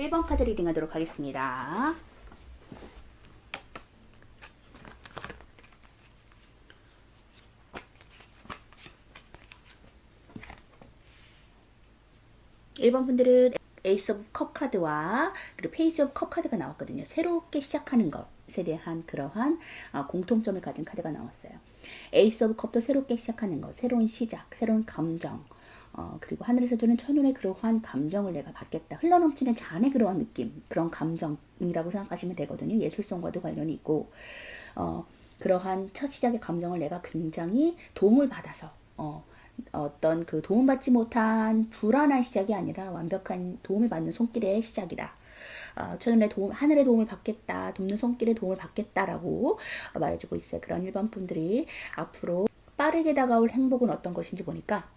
1번 카드 리딩 하도록 하겠습니다. 일 번 분들은 에이스 오브 컵 카드와 그리고 페이지 오브 컵 카드가 나왔거든요. 새롭게 시작하는 것에 대한 그러한 공통점을 가진 카드가 나왔어요. 에이스 오브 컵도 새롭게 시작하는 것, 새로운 시작, 새로운 감정, 그리고 하늘에서 주는 천운의 그러한 감정을 내가 받겠다. 흘러넘치는 잔의 그러한 느낌, 그런 감정이라고 생각하시면 되거든요. 예술성과도 관련이 있고, 그러한 첫 시작의 감정을 내가 굉장히 도움을 받아서, 어떤 그 도움받지 못한 불안한 시작이 아니라 완벽한 도움을 받는 손길의 시작이다. 천운의 도움, 하늘의 도움을 받겠다, 돕는 손길의 도움을 받겠다라고 말해주고 있어요. 그런 1번 분들이 앞으로 빠르게 다가올 행복은 어떤 것인지 보니까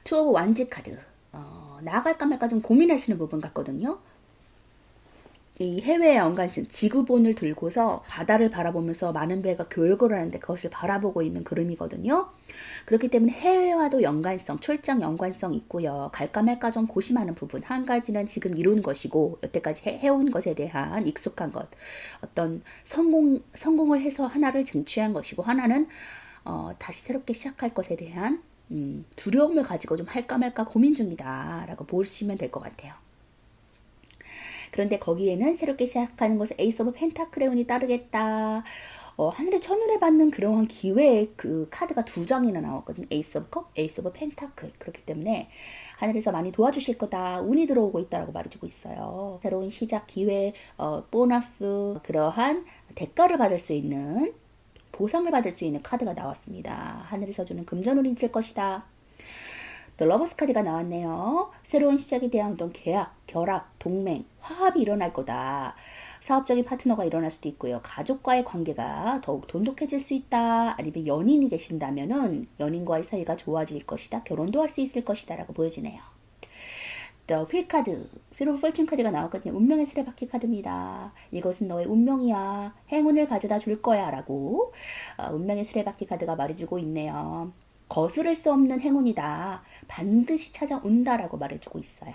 투 오브 완지 카드, 나아갈까 말까 좀 고민하시는 부분 같거든요. 이 해외의 연관성, 지구본을 들고서 바다를 바라보면서 많은 배가 교역을 하는데 그것을 바라보고 있는 그림이거든요. 그렇기 때문에 해외와도 연관성, 출장 연관성 있고요. 갈까 말까 좀 고심하는 부분. 한 가지는 지금 이룬 것이고 여태까지 해온 것에 대한 익숙한 것. 어떤 성공을 해서 하나를 쟁취한 것이고 하나는 다시 새롭게 시작할 것에 대한 두려움을 가지고 좀 할까 말까 고민 중이다 라고 보시면 될 것 같아요. 그런데 거기에는 새롭게 시작하는 것에 에이스 오브 펜타클의 운이 따르겠다. 하늘의 천운에 받는 그러한 기회의 그 카드가 2장이나 나왔거든요. 에이스 오브 컵, 에이스 오브 펜타클. 그렇기 때문에 하늘에서 많이 도와주실 거다. 운이 들어오고 있다라고 말해주고 있어요. 새로운 시작, 기회, 보너스, 그러한 대가를 받을 수 있는, 보상을 받을 수 있는 카드가 나왔습니다. 하늘에서 주는 금전운이 있을 것이다. 또 러버스 카드가 나왔네요. 새로운 시작에 대한 어떤 계약, 결합, 동맹, 화합이 일어날 거다. 사업적인 파트너가 일어날 수도 있고요. 가족과의 관계가 더욱 돈독해질 수 있다. 아니면 연인이 계신다면은 연인과의 사이가 좋아질 것이다. 결혼도 할 수 있을 것이다 라고 보여지네요. 또 휠 카드, 휠 오브 폴춘 카드가 나왔거든요. 운명의 수레바퀴 카드입니다. 이것은 너의 운명이야. 행운을 가져다 줄 거야 라고 운명의 수레바퀴 카드가 말해주고 있네요. 거스를 수 없는 행운이다. 반드시 찾아온다라고 말해주고 있어요.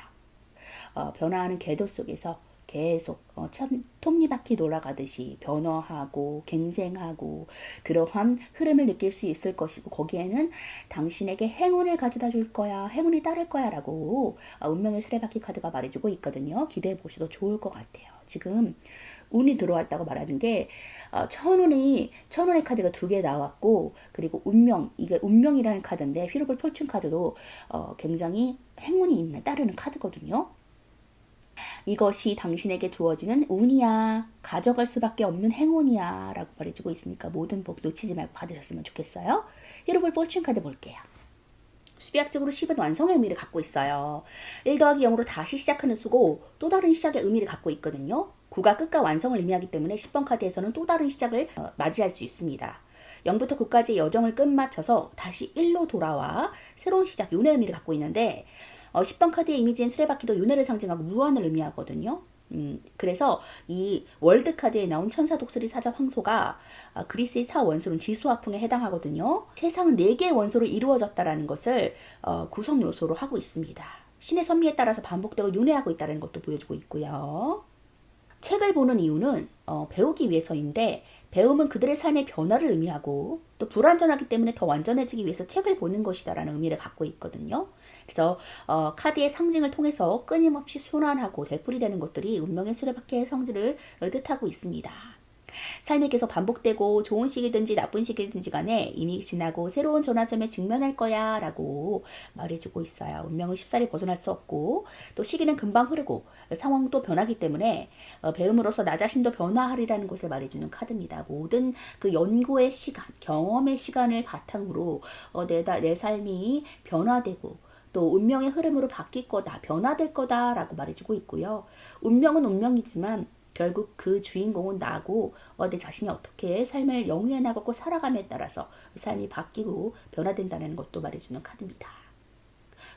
변화하는 궤도 속에서 계속 참 톱니바퀴 돌아가듯이 변화하고 갱생하고 그러한 흐름을 느낄 수 있을 것이고 거기에는 당신에게 행운을 가져다 줄 거야. 행운이 따를 거야 라고 운명의 수레바퀴 카드가 말해주고 있거든요. 기대해 보셔도 좋을 것 같아요. 지금 운이 들어왔다고 말하는 게 천운의 카드가 2개 나왔고 그리고 운명, 이게 운명이라는 카드인데 휠 오브 폴춘 카드도 굉장히 행운이 있는 따르는 카드거든요. 이것이 당신에게 주어지는 운이야. 가져갈 수밖에 없는 행운이야 라고 말해주고 있으니까 모든 복 놓치지 말고 받으셨으면 좋겠어요. 휠 오브 폴춘 카드 볼게요. 수비학적으로 10은 완성의 의미를 갖고 있어요. 1 더하기 0으로 다시 시작하는 수고 또 다른 시작의 의미를 갖고 있거든요. 9가 끝과 완성을 의미하기 때문에 10번 카드에서는 또 다른 시작을 맞이할 수 있습니다. 0부터 9까지의 여정을 끝마쳐서 다시 1로 돌아와 새로운 시작, 윤의 의미를 갖고 있는데 10번 카드의 이미지인 수레바퀴도 윤회를 상징하고 무한을 의미하거든요. 그래서 이 월드 카드에 나온 천사 독수리 사자 황소가 그리스의 사원소는 지수화풍에 해당하거든요. 세상은 4개의 원소로 이루어졌다라는 것을 구성 요소로 하고 있습니다. 신의 섭리에 따라서 반복되고 윤회하고 있다는 것도 보여주고 있고요. 책을 보는 이유는 배우기 위해서인데 배움은 그들의 삶의 변화를 의미하고 또 불완전하기 때문에 더 완전해지기 위해서 책을 보는 것이다라는 의미를 갖고 있거든요. 그래서 카드의 상징을 통해서 끊임없이 순환하고 되풀이되는 것들이 운명의 수레바퀴의 성질을 뜻하고 있습니다. 삶이 계속 반복되고 좋은 시기든지 나쁜 시기든지 간에 이미 지나고 새로운 전환점에 직면할 거야 라고 말해주고 있어요. 운명은 쉽사리 벗어날 수 없고 또 시기는 금방 흐르고 상황도 변하기 때문에 배움으로써 나 자신도 변화하리라는 것을 말해주는 카드입니다. 모든 그 연구의 시간, 경험의 시간을 바탕으로 내 삶이 변화되고 또 운명의 흐름으로 바뀔 거다, 변화될 거다 라고 말해주고 있고요. 운명은 운명이지만 결국 그 주인공은 나고 내 자신이 어떻게 삶을 영위해 나가고 살아감에 따라서 삶이 바뀌고 변화된다는 것도 말해주는 카드입니다.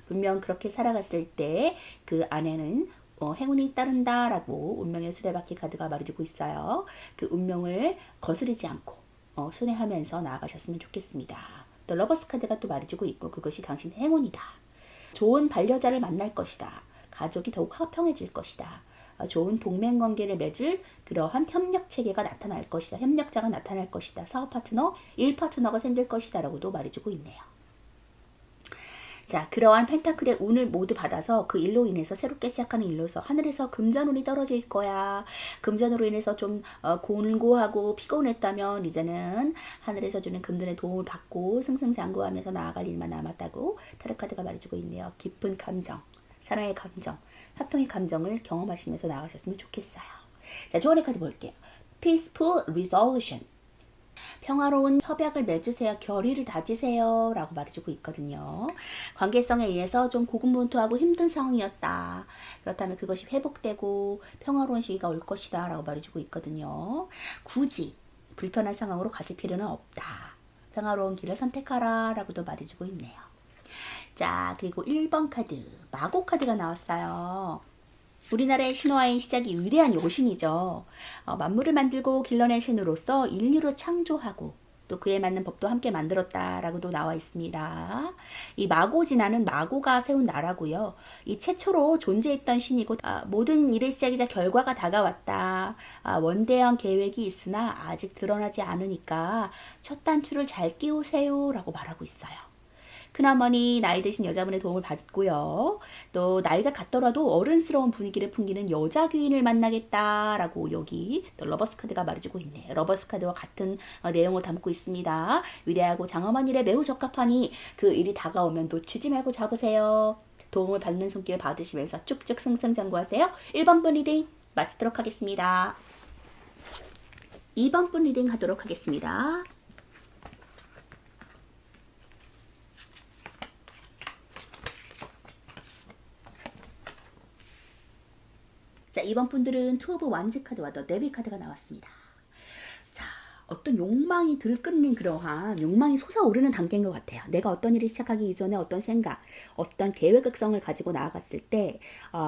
분명 그렇게 살아갔을 때 그 안에는 행운이 따른다 라고 운명의 수레바퀴 카드가 말해주고 있어요. 그 운명을 거스르지 않고 순회하면서 나아가셨으면 좋겠습니다. 또 러버스 카드가 또 말해주고 있고 그것이 당신의 행운이다. 좋은 반려자를 만날 것이다. 가족이 더욱 화평해질 것이다. 좋은 동맹 관계를 맺을 그러한 협력 체계가 나타날 것이다. 협력자가 나타날 것이다. 사업 파트너, 일 파트너가 생길 것이다. 라고도 말해주고 있네요. 자, 그러한 펜타클의 운을 모두 받아서 그 일로 인해서 새롭게 시작하는 일로서 하늘에서 금전운이 떨어질 거야. 금전으로 인해서 좀 곤고하고 피곤했다면 이제는 하늘에서 주는 금전의 도움을 받고 승승장구하면서 나아갈 일만 남았다고 타로 카드가 말해주고 있네요. 깊은 감정, 사랑의 감정, 화평의 감정을 경험하시면서 나아가셨으면 좋겠어요. 자, 조언의 카드 볼게요. Peaceful Resolution. 평화로운 협약을 맺으세요. 결의를 다지세요. 라고 말해주고 있거든요. 관계성에 의해서 좀 고군분투하고 힘든 상황이었다. 그렇다면 그것이 회복되고 평화로운 시기가 올 것이다. 라고 말해주고 있거든요. 굳이 불편한 상황으로 가실 필요는 없다. 평화로운 길을 선택하라. 라고도 말해주고 있네요. 자, 그리고 1번 카드. 마고 카드가 나왔어요. 우리나라의 신화의 시작이 위대한 여신이죠. 만물을 만들고 길러낸 신으로서 인류를 창조하고 또 그에 맞는 법도 함께 만들었다라고도 나와 있습니다. 이 마고 진화는 마고가 세운 나라고요. 이 최초로 존재했던 신이고 모든 일의 시작이자 결과가 다가왔다. 원대한 계획이 있으나 아직 드러나지 않으니까 첫 단추를 잘 끼우세요 라고 말하고 있어요. 큰어머니 나이 드신 여자분의 도움을 받고요. 또 나이가 같더라도 어른스러운 분위기를 풍기는 여자 귀인을 만나겠다라고 여기 또 러버스 카드가 말해주고 있네요. 러버스 카드와 같은 내용을 담고 있습니다. 위대하고 장엄한 일에 매우 적합하니 그 일이 다가오면 놓치지 말고 잡으세요. 도움을 받는 손길 받으시면서 쭉쭉 승승장구하세요. 1번 분 리딩 마치도록 하겠습니다. 2번 분 리딩 하도록 하겠습니다. 자, 이번 분들은 투 오브 완즈 카드와 더 데빌 카드가 나왔습니다. 자, 어떤 욕망이 들끓는 그러한 욕망이 솟아오르는 단계인 것 같아요. 내가 어떤 일을 시작하기 이전에 어떤 생각, 어떤 계획성을 가지고 나아갔을 때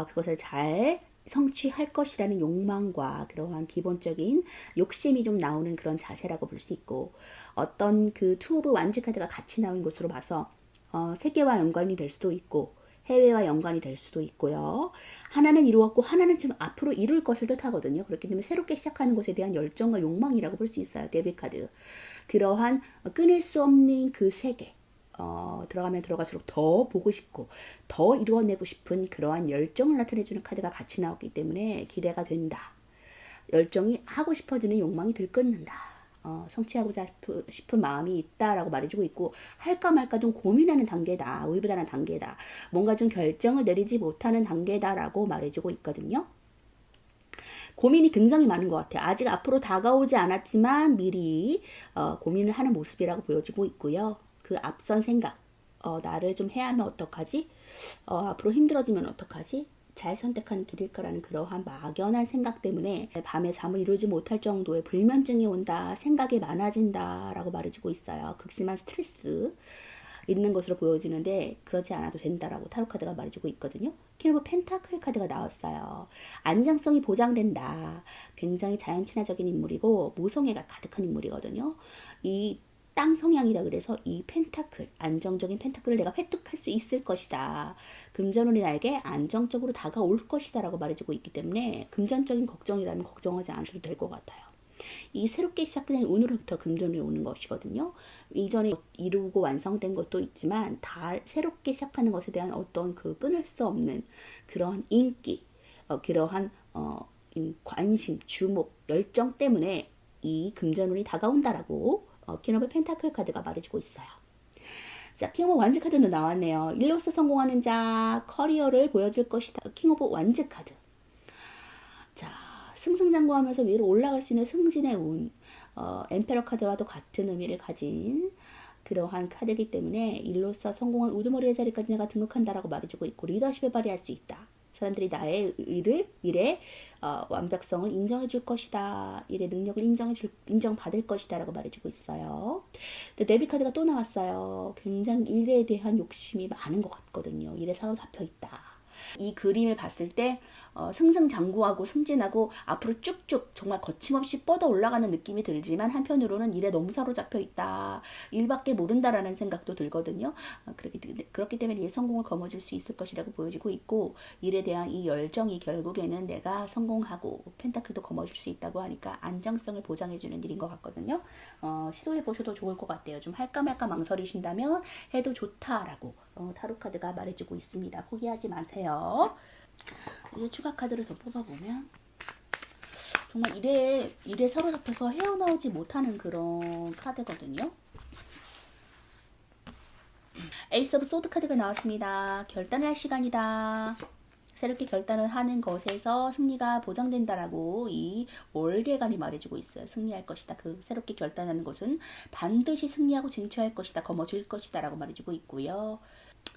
그것을 잘 성취할 것이라는 욕망과 그러한 기본적인 욕심이 좀 나오는 그런 자세라고 볼 수 있고, 어떤 그 투 오브 완즈 카드가 같이 나온 것으로 봐서 세계와 연관이 될 수도 있고 해외와 연관이 될 수도 있고요. 하나는 이루었고 하나는 지금 앞으로 이룰 것을 뜻하거든요. 그렇기 때문에 새롭게 시작하는 것에 대한 열정과 욕망이라고 볼 수 있어요. 데빌 카드. 그러한 끊을 수 없는 그 세계. 들어가면 들어갈수록 더 보고 싶고 더 이루어내고 싶은 그러한 열정을 나타내주는 카드가 같이 나왔기 때문에 기대가 된다. 열정이 하고 싶어지는 욕망이 들끓는다. 성취하고자 싶은 마음이 있다라고 말해주고 있고, 할까 말까 좀 고민하는 단계다. 의부단한 단계다. 뭔가 좀 결정을 내리지 못하는 단계다라고 말해주고 있거든요. 고민이 굉장히 많은 것 같아요. 아직 앞으로 다가오지 않았지만 미리 고민을 하는 모습이라고 보여지고 있고요. 그 앞선 생각, 나를 좀 해야 하면 어떡하지? 앞으로 힘들어지면 어떡하지? 잘 선택하는 길일 거라는 그러한 막연한 생각 때문에 밤에 잠을 이루지 못할 정도의 불면증이 온다, 생각이 많아진다 라고 말해주고 있어요. 극심한 스트레스 있는 것으로 보여지는데 그렇지 않아도 된다라고 타로 카드가 말해주고 있거든요. 킹 오브 펜타클 카드가 나왔어요. 안정성이 보장된다. 굉장히 자연 친화적인 인물이고 모성애가 가득한 인물이거든요. 이 땅 성향이라 그래서 이 펜타클, 안정적인 펜타클을 내가 획득할 수 있을 것이다. 금전운이 나에게 안정적으로 다가올 것이다 라고 말해주고 있기 때문에 금전적인 걱정이라면 걱정하지 않으셔도 될 것 같아요. 이 새롭게 시작된 운으로부터 금전이 오는 것이거든요. 이전에 이루고 완성된 것도 있지만 다 새롭게 시작하는 것에 대한 어떤 그 끊을 수 없는 그러한 인기, 그러한 관심, 주목, 열정 때문에 이 금전운이 다가온다라고 킹 오브 펜타클 카드가 말해주고 있어요. 자, 킹 오브 완즈 카드도 나왔네요. 일로서 성공하는 자, 커리어를 보여줄 것이다. 킹 오브 완즈 카드. 자, 승승장구하면서 위로 올라갈 수 있는 승진의 운, 엠페러 카드와도 같은 의미를 가진 그러한 카드이기 때문에 일로서 성공한 우두머리의 자리까지 내가 등록한다라고 말해주고 있고, 리더십을 발휘할 수 있다. 사람들이 나의 일의 완벽성을 인정해 줄 것이다. 일의 능력을 인정받을 것이다 라고 말해주고 있어요. 근데 데빌 카드가 또 나왔어요. 굉장히 일에 대한 욕심이 많은 것 같거든요. 일에 사로 잡혀 있다. 이 그림을 봤을 때 승승장구하고 승진하고 앞으로 쭉쭉 정말 거침없이 뻗어 올라가는 느낌이 들지만 한편으로는 일에 너무 사로잡혀 있다. 일밖에 모른다라는 생각도 들거든요. 그렇기 때문에 이 성공을 거머쥘 수 있을 것이라고 보여지고 있고 일에 대한 이 열정이 결국에는 내가 성공하고 펜타클도 거머쥘 수 있다고 하니까 안정성을 보장해주는 일인 것 같거든요. 시도해보셔도 좋을 것 같아요. 좀 할까 말까 망설이신다면 해도 좋다라고 타로카드가 말해주고 있습니다. 포기하지 마세요. 이제 추가 카드를 더 뽑아보면 정말 일에 사로잡혀서 헤어나오지 못하는 그런 카드거든요. 에이스 오브 소드 카드가 나왔습니다. 결단을 할 시간이다. 새롭게 결단을 하는 것에서 승리가 보장된다라고 이 월계감이 말해주고 있어요. 승리할 것이다. 그 새롭게 결단하는 것은 반드시 승리하고 쟁취할 것이다. 거머쥘 것이다 라고 말해주고 있고요.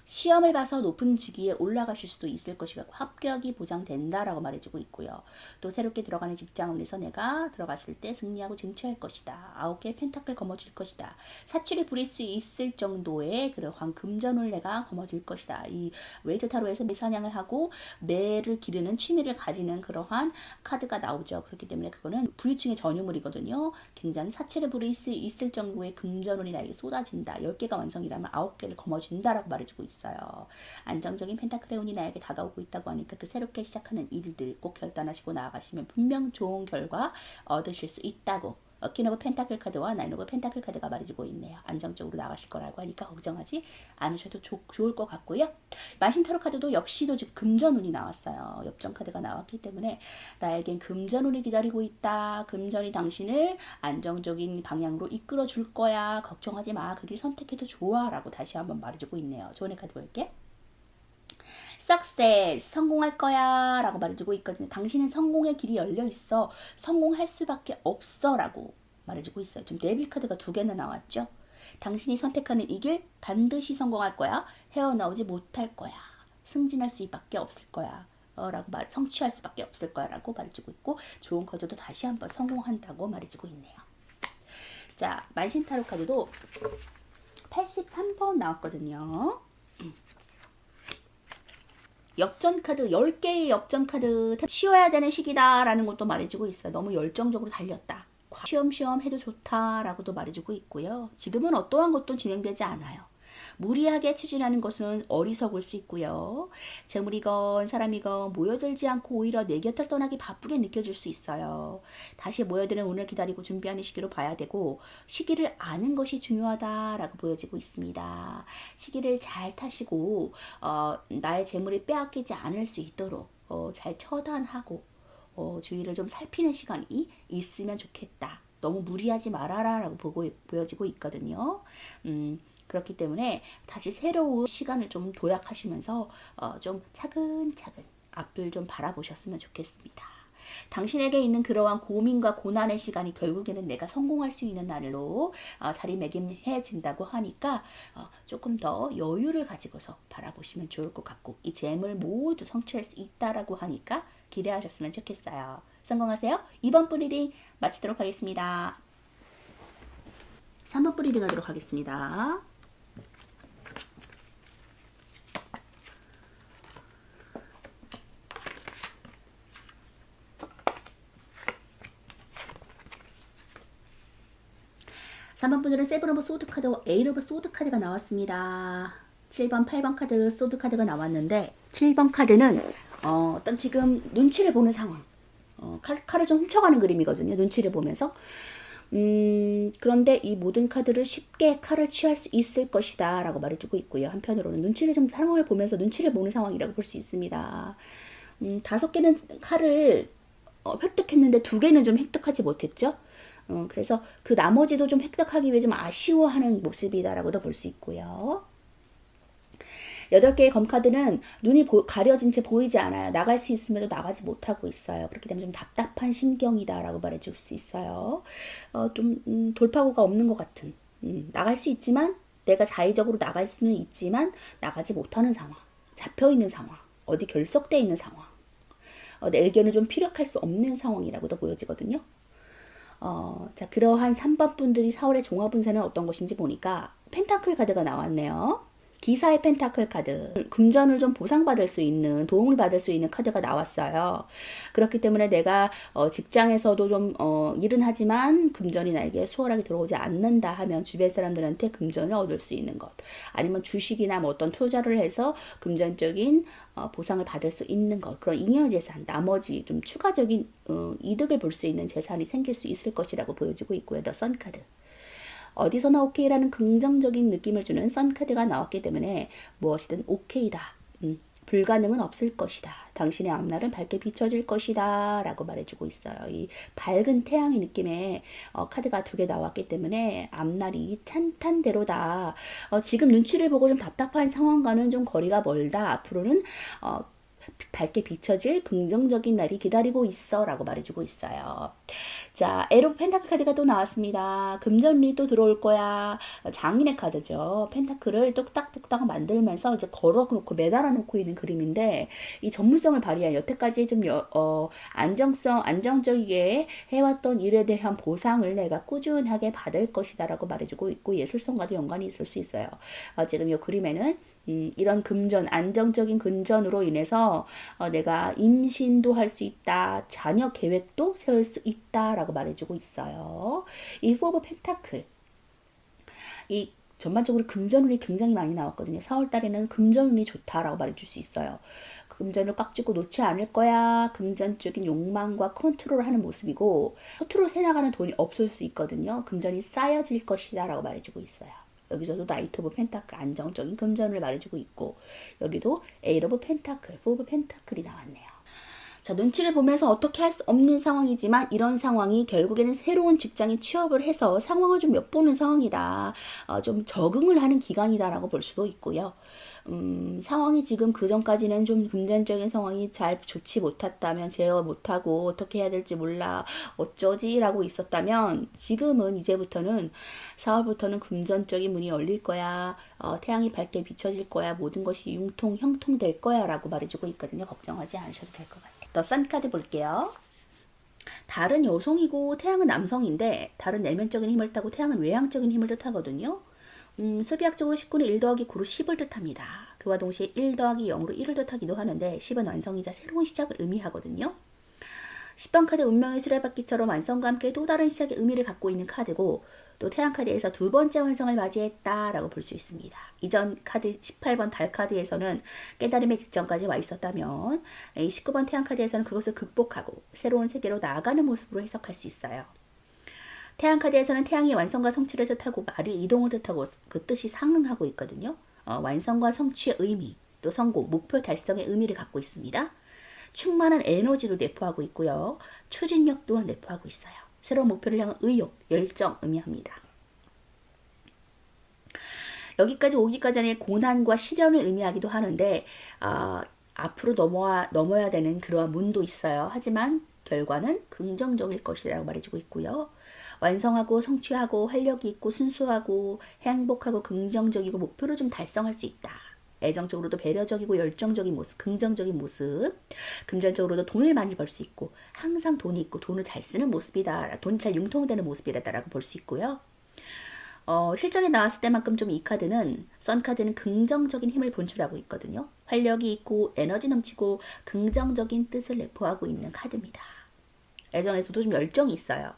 시험을 봐서 높은 직위에 올라가실 수도 있을 것이고 합격이 보장된다라고 말해주고 있고요. 또 새롭게 들어가는 직장에서 내가 들어갔을 때 승리하고 쟁취할 것이다. 9개의 펜타클 거머쥘 것이다. 사출이 부릴 수 있을 정도의 그러한 금전을 내가 거머쥘 것이다. 이 웨이트 타로에서 매사냥을 하고 매를 기르는 취미를 가지는 그러한 카드가 나오죠. 그렇기 때문에 그거는 부유층의 전유물이거든요. 굉장히 사치를 부릴 수 있을 정도의 금전운이 나에게 쏟아진다. 10개가 완성이라면 9개를 거머쥔다라고 말해주고 있어요. 안정적인 펜타클의 운이 나에게 다가오고 있다고 하니까 그 새롭게 시작하는 일들 꼭 결단하시고 나아가시면 분명 좋은 결과 얻으실 수 있다고 퀸 오브 펜타클 카드와 나인 오브 펜타클 카드가 말해주고 있네요. 안정적으로 나가실 거라고 하니까 걱정하지 않으셔도 좋을 것 같고요. 마신 타로 카드도 역시도 지금 금전운이 나왔어요. 엽전 카드가 나왔기 때문에 나에겐 금전운이 기다리고 있다. 금전이 당신을 안정적인 방향으로 이끌어 줄 거야. 걱정하지 마. 그 길 선택해도 좋아. 라고 다시 한번 말해주고 있네요. 좋은 카드 볼게. success, 성공할 거야 라고 말해주고 있거든요. 당신은 성공의 길이 열려 있어. 성공할 수밖에 없어 라고 말해주고 있어요. 지금 네빌 카드가 2개나 나왔죠. 당신이 선택하는 이 길 반드시 성공할 거야. 헤어나오지 못할 거야. 승진할 수밖에 없을 거야. 라고 성취할 수밖에 없을 거야 라고 말해주고 있고 좋은 카드도 다시 한번 성공한다고 말해주고 있네요. 자, 만신타로 카드도 83번 나왔거든요. 역전 카드 10개의 역전 카드 쉬어야 되는 시기다 라는 것도 말해주고 있어요. 너무 열정적으로 달렸다. 쉬엄쉬엄 해도 좋다 라고도 말해주고 있고요. 지금은 어떠한 것도 진행되지 않아요. 무리하게 추진하는 것은 어리석을 수 있고요. 재물이건 사람이건 모여들지 않고 오히려 내 곁을 떠나기 바쁘게 느껴질 수 있어요. 다시 모여드는 운을 기다리고 준비하는 시기로 봐야 되고 시기를 아는 것이 중요하다라고 보여지고 있습니다. 시기를 잘 타시고 나의 재물이 빼앗기지 않을 수 있도록 잘 처단하고 주위를 좀 살피는 시간이 있으면 좋겠다. 너무 무리하지 말아라 라고 보여지고 있거든요. 그렇기 때문에 다시 새로운 시간을 좀 도약하시면서 좀 차근차근 앞을 좀 바라보셨으면 좋겠습니다. 당신에게 있는 그러한 고민과 고난의 시간이 결국에는 내가 성공할 수 있는 날로 자리매김해진다고 하니까 조금 더 여유를 가지고서 바라보시면 좋을 것 같고 이 재물 모두 성취할 수 있다라고 하니까 기대하셨으면 좋겠어요. 성공하세요. 2번 뿌 리딩 마치도록 하겠습니다. 3번 뿌 리딩 하도록 하겠습니다. (3번) 분들은 세븐 오브 소드 카드와 에잇 오브 소드 카드가 나왔습니다. 7번, 8번 카드 소드 카드가 나왔는데 7번 카드는 어떤 지금 눈치를 보는 상황. 칼을 좀 훔쳐가는 그림이거든요. 눈치를 보면서. 그런데 이 모든 카드를 쉽게 칼을 취할 수 있을 것이다 라고 말해주고 있고요. 한편으로는 눈치를 좀 상황을 보면서 눈치를 보는 상황이라고 볼 수 있습니다. 5개는 칼을 획득했는데 2개는 좀 획득하지 못했죠. 그래서 그 나머지도 좀 획득하기 위해 좀 아쉬워하는 모습이다라고도 볼 수 있고요. 8개의 검카드는 눈이 가려진 채 보이지 않아요. 나갈 수 있음에도 나가지 못하고 있어요. 그렇기 때문에 좀 답답한 심경이다라고 말해줄 수 있어요. 좀 돌파구가 없는 것 같은. 나갈 수 있지만 내가 자의적으로 나갈 수는 있지만 나가지 못하는 상황. 잡혀있는 상황. 어디 결석되어 있는 상황. 내 의견을 좀 피력할 수 없는 상황이라고도 보여지거든요. 자, 그러한 3번 분들이 4월의 종합운세는 어떤 것인지 보니까 펜타클 카드가 나왔네요. 기사의 펜타클 카드, 금전을 좀 보상받을 수 있는, 도움을 받을 수 있는 카드가 나왔어요. 그렇기 때문에 내가 직장에서도 좀 일은 하지만 금전이 나에게 수월하게 들어오지 않는다 하면 주변 사람들한테 금전을 얻을 수 있는 것, 아니면 주식이나 뭐 어떤 투자를 해서 금전적인 보상을 받을 수 있는 것, 그런 잉여재산, 나머지 좀 추가적인 이득을 볼 수 있는 재산이 생길 수 있을 것이라고 보여지고 있고요. 더 선카드. 어디서나 오케이라는 긍정적인 느낌을 주는 선카드가 나왔기 때문에 무엇이든 오케이다. 불가능은 없을 것이다. 당신의 앞날은 밝게 비춰질 것이다. 라고 말해주고 있어요. 이 밝은 태양의 느낌의 카드가 2개 나왔기 때문에 앞날이 찬탄대로다. 지금 눈치를 보고 좀 답답한 상황과는 좀 거리가 멀다. 앞으로는 밝게 비춰질 긍정적인 날이 기다리고 있어 라고 말해주고 있어요. 자, 에로 펜타클 카드가 또 나왔습니다. 금전운이 또 들어올 거야. 장인의 카드죠. 펜타클을 뚝딱뚝딱 만들면서 이제 걸어놓고 매달아 놓고 있는 그림인데, 이 전문성을 발휘한 여태까지 좀 안정적이게 해왔던 일에 대한 보상을 내가 꾸준하게 받을 것이다 라고 말해주고 있고, 예술성과도 연관이 있을 수 있어요. 지금 이 그림에는 이런 금전, 안정적인 금전으로 인해서 내가 임신도 할 수 있다, 자녀 계획도 세울 수 있다 라고 말해주고 있어요. 이 포 오브 펜타클, 이 전반적으로 금전운이 굉장히 많이 나왔거든요. 4월 달에는 금전운이 좋다라고 말해줄 수 있어요. 금전을 꽉 쥐고 놓지 않을 거야. 금전적인 욕망과 컨트롤하는 모습이고, 컨트롤 해나가는 돈이 없을 수 있거든요. 금전이 쌓여질 것이다 라고 말해주고 있어요. 여기서도 나이트 오브 펜타클, 안정적인 금전을 말해주고 있고, 여기도 에이트 오브 펜타클, 4 오브 펜타클이 나왔네요. 자, 눈치를 보면서 어떻게 할 수 없는 상황이지만, 이런 상황이 결국에는 새로운 직장에 취업을 해서 상황을 좀 엿보는 상황이다. 좀 적응을 하는 기간이다라고 볼 수도 있고요. 상황이 지금 그 전까지는 좀 금전적인 상황이 잘 좋지 못했다면, 제어 못하고 어떻게 해야 될지 몰라, 어쩌지 라고 있었다면, 지금은 이제부터는 4월부터는 금전적인 문이 열릴 거야. 태양이 밝게 비춰질 거야. 모든 것이 형통될 거야 라고 말해주고 있거든요. 걱정하지 않으셔도 될 것 같아요. 더 싼카드 볼게요. 달은 여성이고 태양은 남성인데, 달은 내면적인 힘을 타고 태양은 외향적인 힘을 뜻하거든요. 수비학적으로 19는 1 더하기 9로 10을 뜻합니다. 그와 동시에 1 더하기 0으로 1을 뜻하기도 하는데, 10은 완성이자 새로운 시작을 의미하거든요. 10번 카드 운명의 수레바퀴처럼 완성과 함께 또 다른 시작의 의미를 갖고 있는 카드고, 또 태양카드에서 2번째 완성을 맞이했다 라고 볼 수 있습니다. 이전 카드 18번 달 카드에서는 깨달음의 직전까지 와 있었다면, 19번 태양카드에서는 그것을 극복하고 새로운 세계로 나아가는 모습으로 해석할 수 있어요. 태양카드에서는 태양이 완성과 성취를 뜻하고 말이 이동을 뜻하고 그 뜻이 상응하고 있거든요. 완성과 성취의 의미, 또 성공, 목표 달성의 의미를 갖고 있습니다. 충만한 에너지도 내포하고 있고요. 추진력 또한 내포하고 있어요. 새로운 목표를 향한 의욕, 열정 의미합니다. 여기까지 오기까지 전에 고난과 시련을 의미하기도 하는데, 앞으로 넘어야 되는 그러한 문도 있어요. 하지만 결과는 긍정적일 것이라고 말해주고 있고요. 완성하고 성취하고 활력이 있고 순수하고 행복하고 긍정적이고 목표를 좀 달성할 수 있다. 애정적으로도 배려적이고 열정적인 모습, 긍정적인 모습, 금전적으로도 돈을 많이 벌 수 있고, 항상 돈이 있고 돈을 잘 쓰는 모습이다, 돈이 잘 융통되는 모습이라고 볼 수 있고요. 실전에 나왔을 때만큼 좀 이 카드는, 선카드는 긍정적인 힘을 본출하고 있거든요. 활력이 있고 에너지 넘치고 긍정적인 뜻을 내포하고 있는 카드입니다. 애정에서도 좀 열정이 있어요.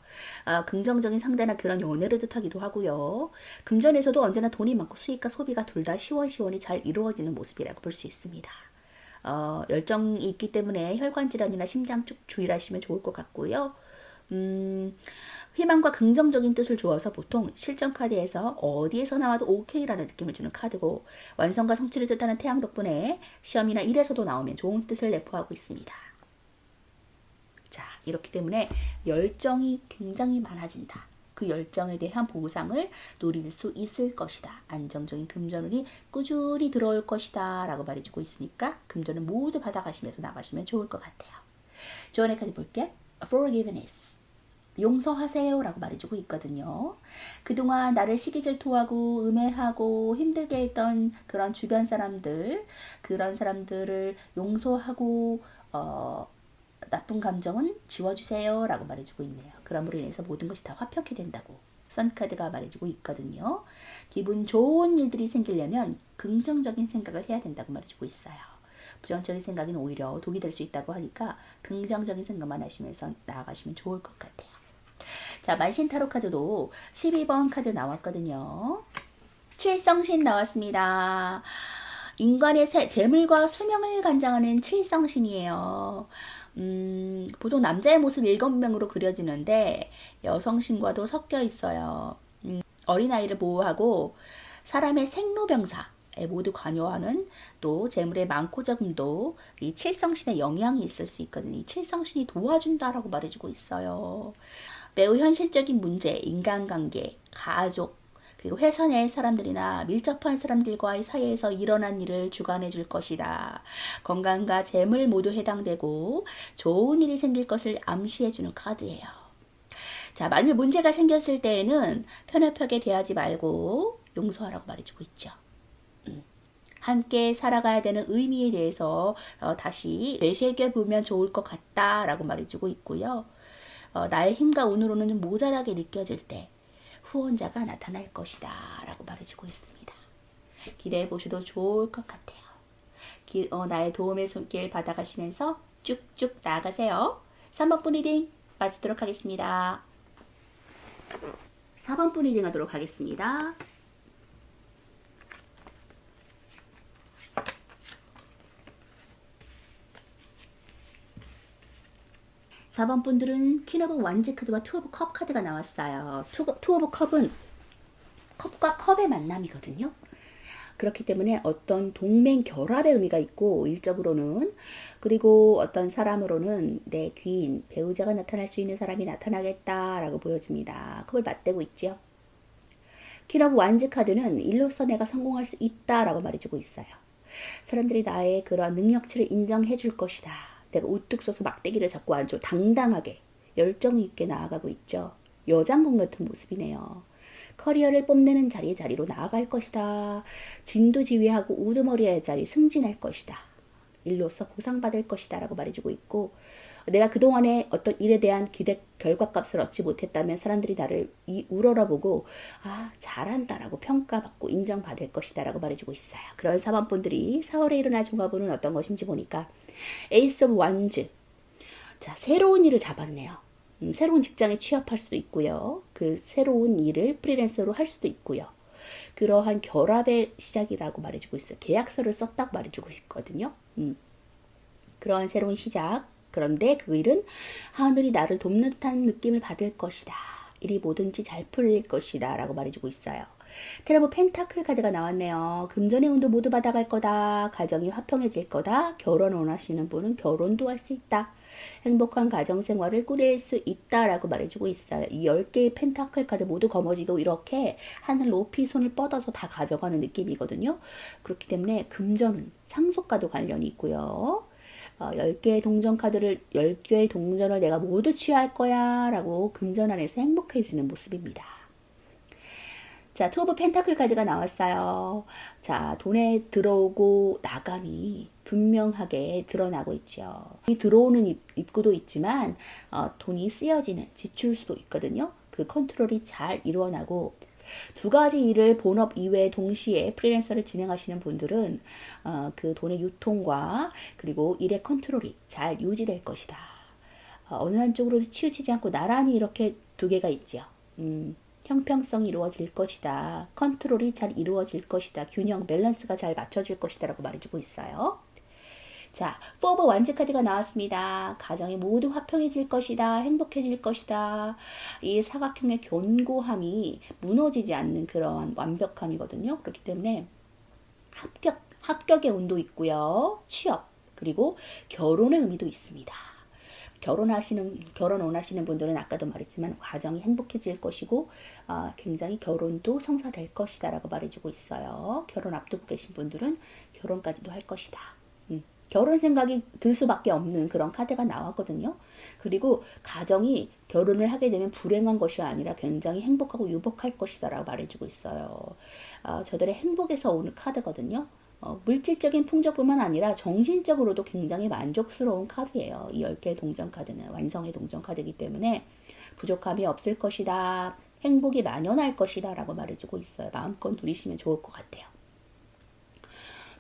긍정적인 상대나 그런 연애를 뜻하기도 하고요. 금전에서도 언제나 돈이 많고 수익과 소비가 둘 다 시원시원히 잘 이루어지는 모습이라고 볼 수 있습니다. 열정이 있기 때문에 혈관 질환이나 심장 쪽 주의하시면 좋을 것 같고요. 희망과 긍정적인 뜻을 주어서 보통 실전 카드에서 어디에서 나와도 오케이라는 느낌을 주는 카드고, 완성과 성취를 뜻하는 태양 덕분에 시험이나 일에서도 나오면 좋은 뜻을 내포하고 있습니다. 자, 이렇기 때문에 열정이 굉장히 많아진다. 그 열정에 대한 보상을 누릴 수 있을 것이다. 안정적인 금전운이 꾸준히 들어올 것이다 라고 말해주고 있으니까 금전을 모두 받아가시면서 나가시면 좋을 것 같아요. 조언의 카드 볼게. Forgiveness, 용서하세요 라고 말해주고 있거든요. 그동안 나를 시기질투하고 음해하고 힘들게 했던 그런 주변 사람들, 그런 사람들을 용서하고 나쁜 감정은 지워주세요 라고 말해주고 있네요. 그럼으로 인해서 모든 것이 다 화평케 된다고. 선카드가 말해주고 있거든요. 기분 좋은 일들이 생기려면 긍정적인 생각을 해야 된다고 말해주고 있어요. 부정적인 생각은 오히려 독이 될 수 있다고 하니까 긍정적인 생각만 하시면서 나아가시면 좋을 것 같아요. 자, 만신 타로 카드도 12번 카드 나왔거든요. 칠성신 나왔습니다. 인간의 재물과 수명을 관장하는 칠성신이에요. 보통 남자의 모습 7명으로 그려지는데 여성신과도 섞여 있어요. 어린아이를 보호하고 사람의 생로병사에 모두 관여하는 또 재물의 많고 적음도 이 칠성신의 영향이 있을 수 있거든요. 이 칠성신이 도와준다라고 말해주고 있어요. 매우 현실적인 문제, 인간관계, 가족, 그리고 회사 내 사람들이나 밀접한 사람들과의 사이에서 일어난 일을 주관해 줄 것이다. 건강과 재물 모두 해당되고 좋은 일이 생길 것을 암시해 주는 카드예요. 자, 만일 문제가 생겼을 때에는 편협하게 대하지 말고 용서하라고 말해주고 있죠. 함께 살아가야 되는 의미에 대해서 다시 되새겨보면 좋을 것 같다라고 말해주고 있고요. 나의 힘과 운으로는 좀 모자라게 느껴질 때 후원자가 나타날 것이다 라고 말해주고 있습니다. 기대해 보셔도 좋을 것 같아요. 나의 도움의 손길 받아가시면서 쭉쭉 나아가세요. 3번 리딩 마치도록 하겠습니다. 4번 리딩 하도록 하겠습니다. (4번) 분들은 퀸 오브 완즈 카드와 투 오브 컵 카드가 나왔어요. 투 오브 컵은 컵과 컵의 만남이거든요. 그렇기 때문에 어떤 동맹 결합의 의미가 있고 일적으로는, 그리고 어떤 사람으로는 내 귀인, 배우자가 나타날 수 있는 사람이 나타나겠다라고 보여집니다. 그걸 맞대고 있죠. 퀸 오브 완즈 카드는 일로서 내가 성공할 수 있다라고 말해주고 있어요. 사람들이 나의 그런 능력치를 인정해 줄 것이다. 내가 우뚝 서서 막대기를 잡고 아주 당당하게 열정 있게 나아가고 있죠. 여장공 같은 모습이네요. 커리어를 뽐내는 자리로 나아갈 것이다. 진두지휘하고 우두머리의 자리 승진할 것이다. 일로서 보상받을 것이다 라고 말해주고 있고, 내가 그동안에 어떤 일에 대한 기대 결과값을 얻지 못했다면 사람들이 나를 우러러보고 잘한다 라고 평가받고 인정받을 것이다 라고 말해주고 있어요. 그런 4번 분들이 4월에 일어날 종합운은 어떤 것인지 보니까 에이스 오브 완즈, 자, 새로운 일을 잡았네요. 새로운 직장에 취업할 수도 있고요. 그 새로운 일을 프리랜서로 할 수도 있고요. 그러한 결합의 시작이라고 말해주고 있어요. 계약서를 썼다고 말해주고 있거든요. 그러한 새로운 시작. 그런데 그 일은 하늘이 나를 돕는 듯한 느낌을 받을 것이다. 일이 뭐든지 잘 풀릴 것이다 라고 말해주고 있어요. 테라 오브 펜타클 카드가 나왔네요. 금전의 운도 모두 받아갈 거다. 가정이 화평해질 거다. 결혼 원하시는 분은 결혼도 할 수 있다. 행복한 가정생활을 꾸릴 수 있다라고 말해주고 있어요. 이 10개의 펜타클 카드 모두 거머쥐고 이렇게 하늘 높이 손을 뻗어서 다 가져가는 느낌이거든요. 그렇기 때문에 금전은 상속과도 관련이 있고요. 10개의 동전 카드를, 10개의 동전을 내가 모두 취할 거야 라고 금전 안에서 행복해지는 모습입니다. 자, 투 오브 펜타클 카드가 나왔어요. 자, 돈에 들어오고 나감이 분명하게 드러나고 있죠. 들어오는 입구도 있지만 돈이 쓰여지는 지출수도 있거든요. 그 컨트롤이 잘 이루어나고, 두 가지 일을 본업 이외에 동시에 프리랜서를 진행하시는 분들은 그 돈의 유통과 그리고 일의 컨트롤이 잘 유지될 것이다. 어느 한쪽으로 치우치지 않고 나란히 이렇게 두 개가 있죠. 형평성이 이루어질 것이다. 컨트롤이 잘 이루어질 것이다. 균형, 밸런스가 잘 맞춰질 것이다 라고 말해주고 있어요. 자, 4 오브 완즈 카드가 나왔습니다. 가정이 모두 화평해질 것이다. 행복해질 것이다. 이 사각형의 견고함이 무너지지 않는 그런 완벽함이거든요. 그렇기 때문에 합격의 운도 있고요. 취업, 그리고 결혼의 의미도 있습니다. 결혼 원하시는 분들은 아까도 말했지만 가정이 행복해질 것이고 굉장히 결혼도 성사될 것이다 라고 말해주고 있어요. 결혼 앞두고 계신 분들은 결혼까지도 할 것이다. 결혼 생각이 들 수밖에 없는 그런 카드가 나왔거든요. 그리고 가정이 결혼을 하게 되면 불행한 것이 아니라 굉장히 행복하고 유복할 것이다 라고 말해주고 있어요. 저들의 행복에서 오는 카드거든요. 물질적인 풍족뿐만 아니라 정신적으로도 굉장히 만족스러운 카드예요. 이 10개의 동전 카드는 완성의 동전 카드이기 때문에 부족함이 없을 것이다. 행복이 만연할 것이다 라고 말해주고 있어요. 마음껏 누리시면 좋을 것 같아요.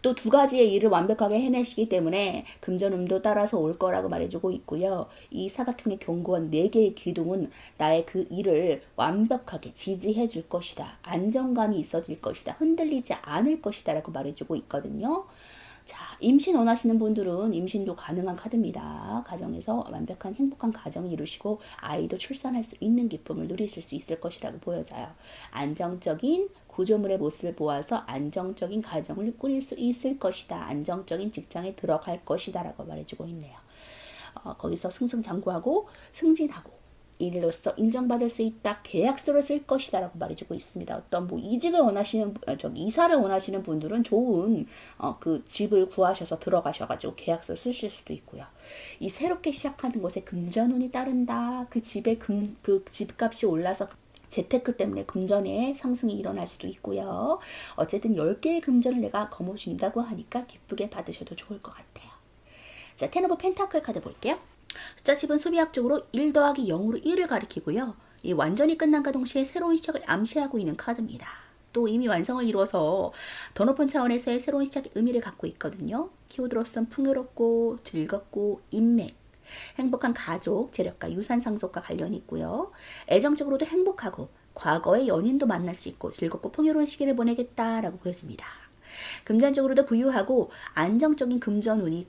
또 두 가지의 일을 완벽하게 해내시기 때문에 금전운도 따라서 올 거라고 말해주고 있고요. 이 사각형의 견고한 4개의 기둥은 나의 그 일을 완벽하게 지지해 줄 것이다. 안정감이 있어질 것이다. 흔들리지 않을 것이다 라고 말해주고 있거든요. 자, 임신 원하시는 분들은 임신도 가능한 카드입니다. 가정에서 완벽한 행복한 가정을 이루시고 아이도 출산할 수 있는 기쁨을 누리실 수 있을 것이라고 보여져요. 안정적인 구조물의 모습을 보아서 안정적인 가정을 꾸릴 수 있을 것이다. 안정적인 직장에 들어갈 것이다 라고 말해주고 있네요. 거기서 승승장구하고 승진하고 일로서 인정받을 수 있다. 계약서를 쓸 것이다 라고 말해주고 있습니다. 어떤 뭐 이직을 원하시는 이사를 원하시는 분들은 좋은 그 집을 구하셔서 들어가셔가지고 계약서를 쓰실 수도 있고요. 이 새롭게 시작하는 것에 금전운이 따른다. 그 집의 그 집값이 올라서 재테크 때문에 금전의 상승이 일어날 수도 있고요. 어쨌든 10개의 금전을 내가 거머쥔다고 하니까 기쁘게 받으셔도 좋을 것 같아요. 자, 텐 오브 펜타클 카드 볼게요. 숫자 10은 수비학적으로 1 더하기 0으로 1을 가리키고요. 이 완전히 끝난과 동시에 새로운 시작을 암시하고 있는 카드입니다. 또 이미 완성을 이루어서 더 높은 차원에서의 새로운 시작의 의미를 갖고 있거든요. 키워드로서는 풍요롭고 즐겁고 인맥, 행복한 가족, 재력과 유산 상속과 관련이 있고요. 애정적으로도 행복하고 과거의 연인도 만날 수 있고 즐겁고 풍요로운 시기를 보내겠다라고 보여집니다. 금전적으로도 부유하고 안정적인 금전운이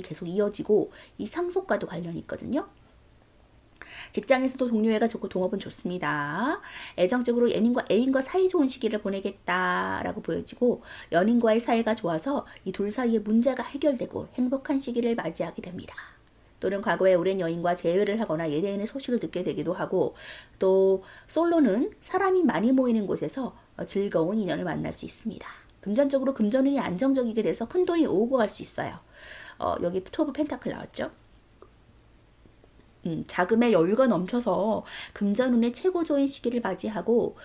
계속 이어지고 이 상속과도 관련이 있거든요. 직장에서도 동료애가 좋고 동업은 좋습니다. 애정적으로 애인과 사이 좋은 시기를 보내겠다라고 보여지고 연인과의 사이가 좋아서 이 둘 사이의 문제가 해결되고 행복한 시기를 맞이하게 됩니다. 또는 과거에 오랜 여인과 재회를 하거나 예대인의 소식을 듣게 되기도 하고 또 솔로는 사람이 많이 모이는 곳에서 즐거운 인연을 만날 수 있습니다. 금전적으로 금전운이 안정적이게 돼서 큰돈이 오고 갈 수 있어요. 여기 투 오브 펜타클 나왔죠? 자금의 여유가 넘쳐서 금전운의 최고조인 시기를 맞이하고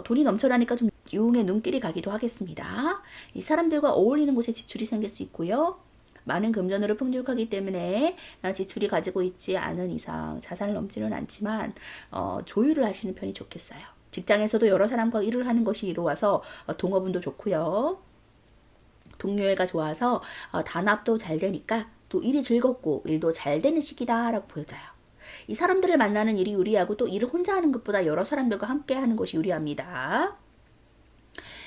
돈이 넘쳐나니까 좀 유흥의 눈길이 가기도 하겠습니다. 이 사람들과 어울리는 곳에 지출이 생길 수 있고요. 많은 금전으로 풍족하기 때문에 지출이 가지고 있지 않은 이상 자산을 넘지는 않지만 조율을 하시는 편이 좋겠어요. 직장에서도 여러 사람과 일을 하는 것이 이루어서 동업운도 좋고요. 동료애가 좋아서 단합도 잘 되니까 또 일이 즐겁고 일도 잘 되는 시기다라고 보여져요. 이 사람들을 만나는 일이 유리하고 또 일을 혼자 하는 것보다 여러 사람들과 함께 하는 것이 유리합니다.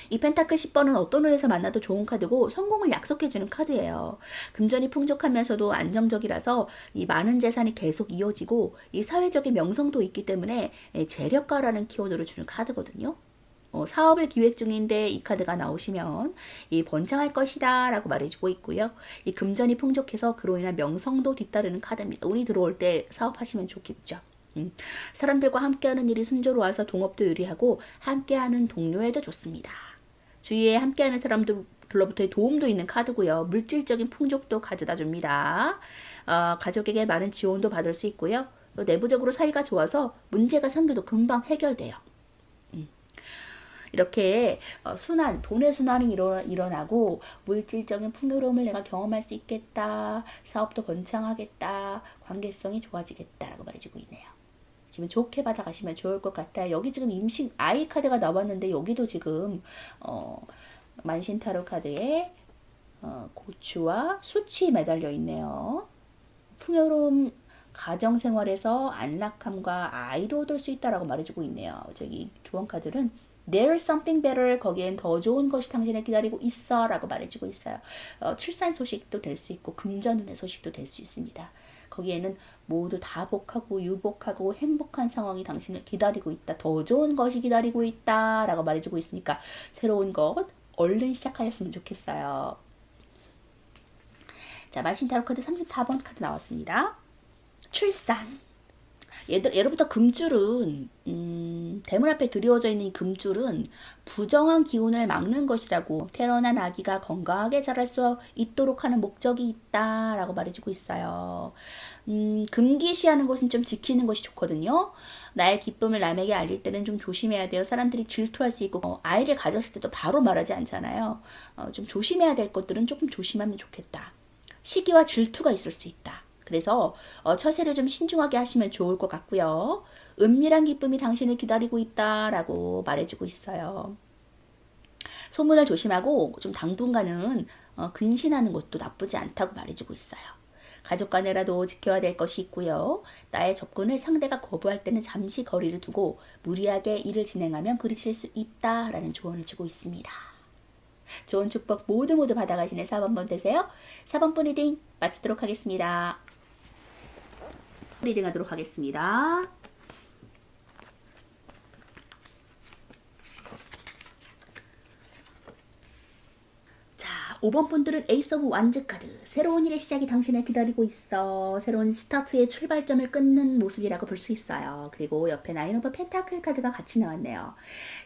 이 펜타클 10번은 어떤 운에서 만나도 좋은 카드고 성공을 약속해주는 카드예요. 금전이 풍족하면서도 안정적이라서 이 많은 재산이 계속 이어지고 이 사회적인 명성도 있기 때문에 재력가라는 키워드를 주는 카드거든요. 사업을 기획 중인데 이 카드가 나오시면 이 번창할 것이다 라고 말해주고 있고요. 이 금전이 풍족해서 그로 인한 명성도 뒤따르는 카드입니다. 운이 들어올 때 사업하시면 좋겠죠. 사람들과 함께하는 일이 순조로워서 동업도 유리하고 함께하는 동료에도 좋습니다. 주위에 함께하는 사람들로부터의 도움도 있는 카드고요. 물질적인 풍족도 가져다 줍니다. 가족에게 많은 지원도 받을 수 있고요. 또 내부적으로 사이가 좋아서 문제가 생겨도 금방 해결돼요. 이렇게 돈의 순환이 일어나고 물질적인 풍요로움을 내가 경험할 수 있겠다. 사업도 번창하겠다. 관계성이 좋아지겠다라고 말해주고 있네요. 기분 좋게 받아가시면 좋을 것 같아요. 여기 지금 임신 아이 카드가 나왔는데 여기도 지금 만신타로 카드에 고추와 수치 매달려 있네요. 풍요로움 가정생활에서 안락함과 아이도 얻을 수 있다라고 말해주고 있네요. 저기 조언 카드는 There's something better. 거기엔 더 좋은 것이 당신을 기다리고 있어 라고 말해주고 있어요. 출산 소식도 될 수 있고 금전운의 소식도 될 수 있습니다. 거기에는 모두 다복하고 유복하고 행복한 상황이 당신을 기다리고 있다. 더 좋은 것이 기다리고 있다 라고 말해주고 있으니까 새로운 것 얼른 시작하셨으면 좋겠어요. 자, 만신타로 카드 34번 카드 나왔습니다. 출산. 예로부터 금줄은 대문 앞에 드리워져 있는 이 금줄은 부정한 기운을 막는 것이라고 태어난 아기가 건강하게 자랄 수 있도록 하는 목적이 있다라고 말해주고 있어요. 금기시하는 것은 좀 지키는 것이 좋거든요. 나의 기쁨을 남에게 알릴 때는 좀 조심해야 돼요. 사람들이 질투할 수 있고 아이를 가졌을 때도 바로 말하지 않잖아요. 좀 조심해야 될 것들은 조금 조심하면 좋겠다. 시기와 질투가 있을 수 있다. 그래서 처세를 좀 신중하게 하시면 좋을 것 같고요. 은밀한 기쁨이 당신을 기다리고 있다라고 말해주고 있어요. 소문을 조심하고 좀 당분간은 근신하는 것도 나쁘지 않다고 말해주고 있어요. 가족 간에라도 지켜야 될 것이 있고요. 나의 접근을 상대가 거부할 때는 잠시 거리를 두고 무리하게 일을 진행하면 부딪힐 수 있다라는 조언을 주고 있습니다. 좋은 축복 모두 받아가시는 4번분 되세요. 4번분 리딩 마치도록 하겠습니다. 리딩 하도록 하겠습니다. 자, 5번 분들은 에이스 오브 완즈 카드. 새로운 일의 시작이 당신을 기다리고 있어. 새로운 스타트의 출발점을 끊는 모습이라고 볼 수 있어요. 그리고 옆에 나인 오브 펜타클 카드가 같이 나왔네요.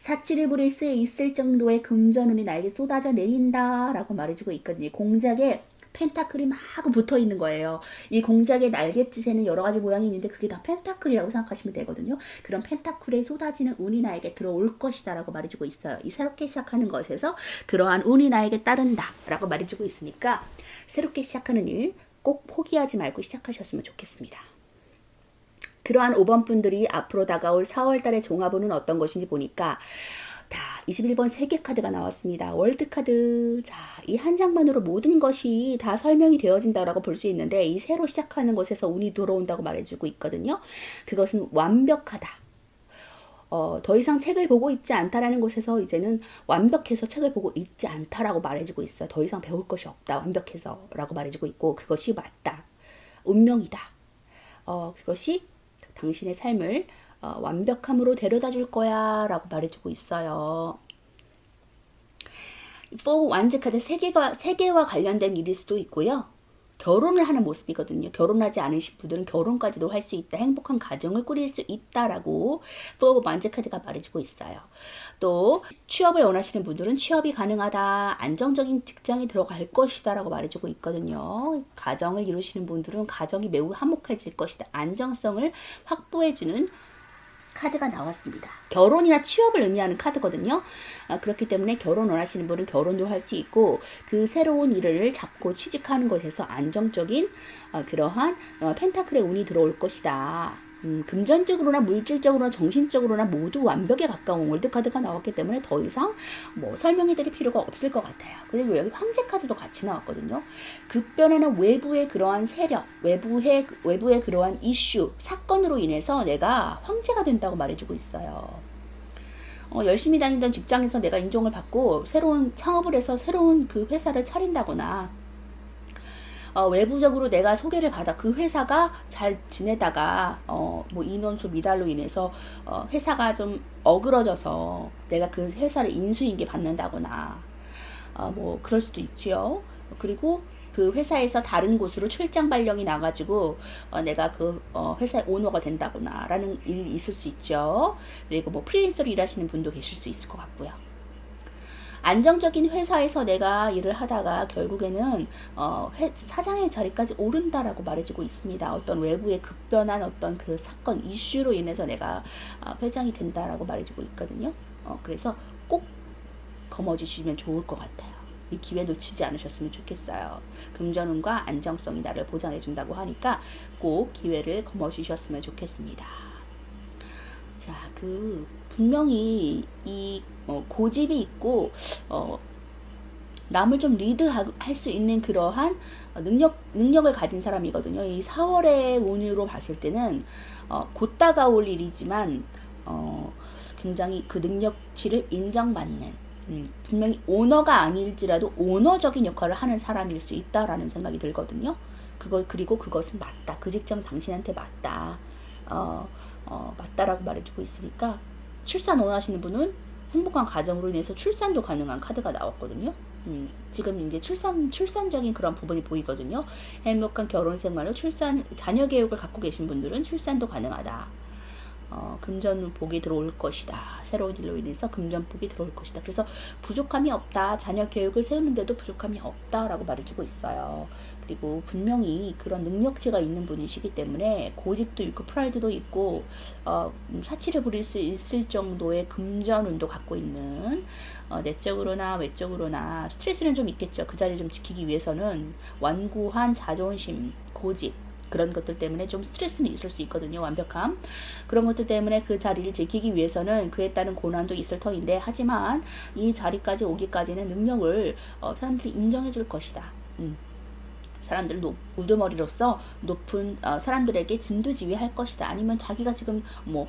사치를 부릴 수 있을 정도의 금전운이 나에게 쏟아져 내린다 라고 말해주고 있거든요. 공작에 펜타클이 막 붙어 있는 거예요. 이 공작의 날갯짓에는 여러 가지 모양이 있는데 그게 다 펜타클이라고 생각하시면 되거든요. 그런 펜타클에 쏟아지는 운이 나에게 들어올 것이다 라고 말해주고 있어요. 이 새롭게 시작하는 것에서 그러한 운이 나에게 따른다 라고 말해주고 있으니까 새롭게 시작하는 일 꼭 포기하지 말고 시작하셨으면 좋겠습니다. 그러한 5번 분들이 앞으로 다가올 4월 달의 종합운은 어떤 것인지 보니까 21번 세계 카드가 나왔습니다. 월드 카드. 자, 이 한 장만으로 모든 것이 다 설명이 되어진다라고 볼 수 있는데 이 새로 시작하는 것에서 운이 들어온다고 말해주고 있거든요. 그것은 완벽하다. 더 이상 책을 보고 있지 않다라는 곳에서 이제는 완벽해서 책을 보고 있지 않다라고 말해주고 있어요. 더 이상 배울 것이 없다. 완벽해서 라고 말해주고 있고 그것이 맞다. 운명이다. 그것이 당신의 삶을 완벽함으로 데려다 줄 거야 라고 말해주고 있어요. 4 완즈 카드 세계와 관련된 일일 수도 있고요. 결혼을 하는 모습이거든요. 결혼하지 않으신 분들은 결혼까지도 할 수 있다. 행복한 가정을 꾸릴 수 있다라고 4 완즈 카드가 말해주고 있어요. 또 취업을 원하시는 분들은 취업이 가능하다. 안정적인 직장에 들어갈 것이다 라고 말해주고 있거든요. 가정을 이루시는 분들은 가정이 매우 화목해질 것이다. 안정성을 확보해주는 카드가 나왔습니다. 결혼이나 취업을 의미하는 카드거든요. 그렇기 때문에 결혼 원하시는 분은 결혼도 할 수 있고 그 새로운 일을 잡고 취직하는 것에서 안정적인 그러한 펜타클의 운이 들어올 것이다. 금전적으로나 물질적으로나 정신적으로나 모두 완벽에 가까운 월드카드가 나왔기 때문에 더 이상 뭐 설명해드릴 필요가 없을 것 같아요. 그리고 여기 황제 카드도 같이 나왔거든요. 급변하는 외부의 그러한 세력, 외부의 그러한 이슈, 사건으로 인해서 내가 황제가 된다고 말해주고 있어요. 열심히 다니던 직장에서 내가 인정을 받고 새로운 창업을 해서 새로운 그 회사를 차린다거나 외부적으로 내가 소개를 받아 그 회사가 잘 지내다가 뭐 인원수 미달로 인해서 회사가 좀 어그러져서 내가 그 회사를 인수인계 받는다거나 뭐 그럴 수도 있지요. 그리고 그 회사에서 다른 곳으로 출장 발령이 나가지고 내가 그 회사의 오너가 된다거나 라는 일이 있을 수 있죠. 그리고 뭐 프리랜서로 일하시는 분도 계실 수 있을 것 같고요. 안정적인 회사에서 내가 일을 하다가 결국에는 사장의 자리까지 오른다라고 말해주고 있습니다. 어떤 외부의 급변한 어떤 그 사건, 이슈로 인해서 내가 회장이 된다라고 말해주고 있거든요. 그래서 꼭 거머쥐시면 좋을 것 같아요. 이 기회 놓치지 않으셨으면 좋겠어요. 금전운과 안정성이 나를 보장해준다고 하니까 꼭 기회를 거머쥐셨으면 좋겠습니다. 자, 분명히 이 고집이 있고 남을 좀 리드할 수 있는 그러한 능력을 가진 사람이거든요. 이 4월의 운으로 봤을 때는 곧 다가올 일이지만 굉장히 그 능력치를 인정받는 분명히 오너가 아닐지라도 오너적인 역할을 하는 사람일 수 있다라는 생각이 들거든요. 그리고 그것은 맞다. 그 직장 당신한테 맞다. 맞다라고 말해주고 있으니까 출산 원하시는 분은 행복한 가정으로 인해서 출산도 가능한 카드가 나왔거든요. 지금 이제 출산적인 그런 부분이 보이거든요. 행복한 결혼 생활로 자녀 계획을 갖고 계신 분들은 출산도 가능하다. 금전 복이 들어올 것이다. 새로운 일로 인해서 금전 복이 들어올 것이다. 그래서 부족함이 없다. 자녀 계획을 세우는데도 부족함이 없다라고 말해주고 있어요. 그리고 분명히 그런 능력치가 있는 분이시기 때문에 고집도 있고 프라이드도 있고 사치를 부릴 수 있을 정도의 금전운도 갖고 있는 내적으로나 외적으로나 스트레스는 좀 있겠죠. 그 자리를 좀 지키기 위해서는 완고한 자존심, 고집 그런 것들 때문에 좀 스트레스는 있을 수 있거든요. 완벽함. 그런 것들 때문에 그 자리를 지키기 위해서는 그에 따른 고난도 있을 터인데, 하지만 이 자리까지 오기까지는 능력을 사람들이 인정해 줄 것이다. 사람들 우두머리로서 높은 사람들에게 진두지휘할 것이다. 아니면 자기가 지금 뭐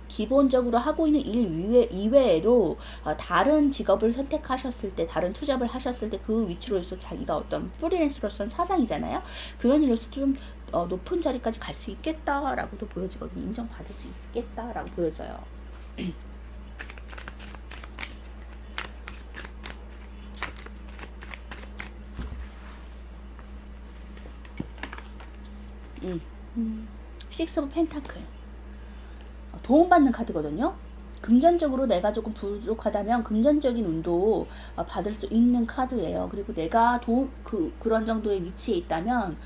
기본적으로 하고 있는 일 이외에도 다른 직업을 선택하셨을 때, 다른 투잡을 하셨을 때 그 위치로서 자기가 어떤 프리랜서로서는 사장이잖아요. 그런 일로서 좀 높은 자리까지 갈 수 있겠다라고도 보여지거든요. 인정받을 수 있겠다라고 보여져요. 식스 오브 펜타클, 도움받는 카드거든요. 금전적으로 내가 조금 부족하다면 금전적인 운도 받을 수 있는 카드예요. 그리고 내가 그런 정도의 위치에 있다면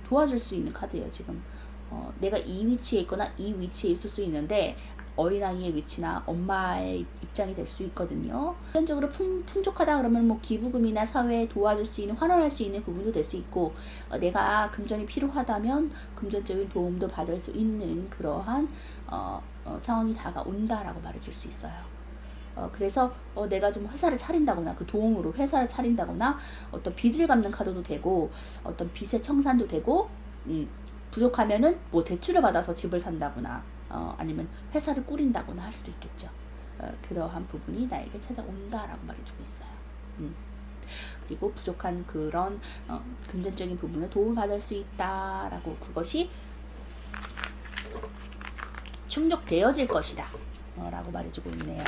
도와줄 수 있는 카드예요. 지금 내가 이 위치에 있거나 이 위치에 있을 수 있는데, 어린아이의 위치나 엄마의 입장이 될 수 있거든요. 금전적으로 풍족하다 그러면 뭐 기부금이나 사회에 도와줄 수 있는, 환원할 수 있는 부분도 될 수 있고, 내가 금전이 필요하다면 금전적인 도움도 받을 수 있는 그러한 상황이 다가온다라고 말해줄 수 있어요. 그래서 내가 좀 회사를 차린다거나, 그 도움으로 회사를 차린다거나, 어떤 빚을 갚는 카드도 되고, 어떤 빚의 청산도 되고, 부족하면은 뭐 대출을 받아서 집을 산다거나, 아니면 회사를 꾸린다거나 할 수도 있겠죠. 그러한 부분이 나에게 찾아온다라고 말해주고 있어요. 그리고 부족한 그런 금전적인 부분에 도움을 받을 수 있다라고, 그것이 충족되어질 것이다 라고 말해주고 있네요.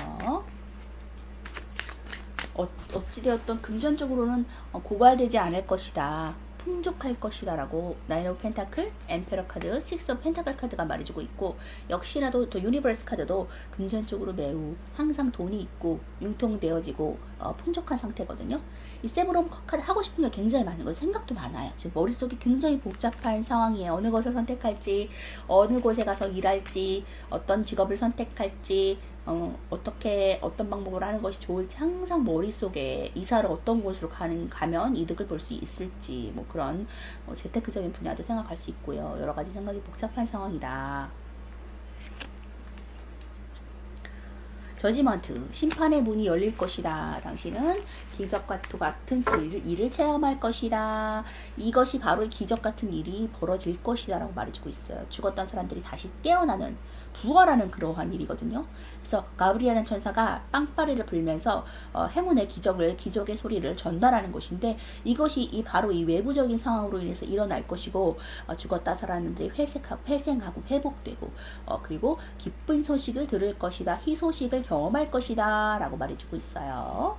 어찌되었던 금전적으로는 고갈되지 않을 것이다, 풍족할 것이다 라고 나인 오브 펜타클, 엠페러 카드, 식스 오브 펜타클 카드가 말해주고 있고, 역시나도 또 유니버스 카드도 금전적으로 매우 항상 돈이 있고 융통되어지고 풍족한 상태거든요. 이 세브롬 카드 하고 싶은 게 굉장히 많은 거예요. 생각도 많아요. 지금 머릿속이 굉장히 복잡한 상황이에요. 어느 것을 선택할지, 어느 곳에 가서 일할지, 어떤 직업을 선택할지, 어떻게 어떤 방법으로 하는 것이 좋을지 항상 머릿속에, 이사를 어떤 곳으로 가면 이득을 볼 수 있을지, 뭐 그런 재테크적인 분야도 생각할 수 있고요. 여러 가지 생각이 복잡한 상황이다. 저지먼트, 심판의 문이 열릴 것이다. 당신은 기적과 같은 그 일을 체험할 것이다. 이것이 바로 기적 같은 일이 벌어질 것이다 라고 말해주고 있어요. 죽었던 사람들이 다시 깨어나는, 부활하는 그러한 일이거든요. 그래서 가브리엘은 천사가 빵빠레를 불면서 행운의 기적의 소리를 전달하는 것인데, 이것이 바로 이 외부적인 상황으로 인해서 일어날 것이고, 죽었다 살았는데 회생하고 회복되고, 그리고 기쁜 소식을 들을 것이다, 희소식을 경험할 것이다 라고 말해주고 있어요.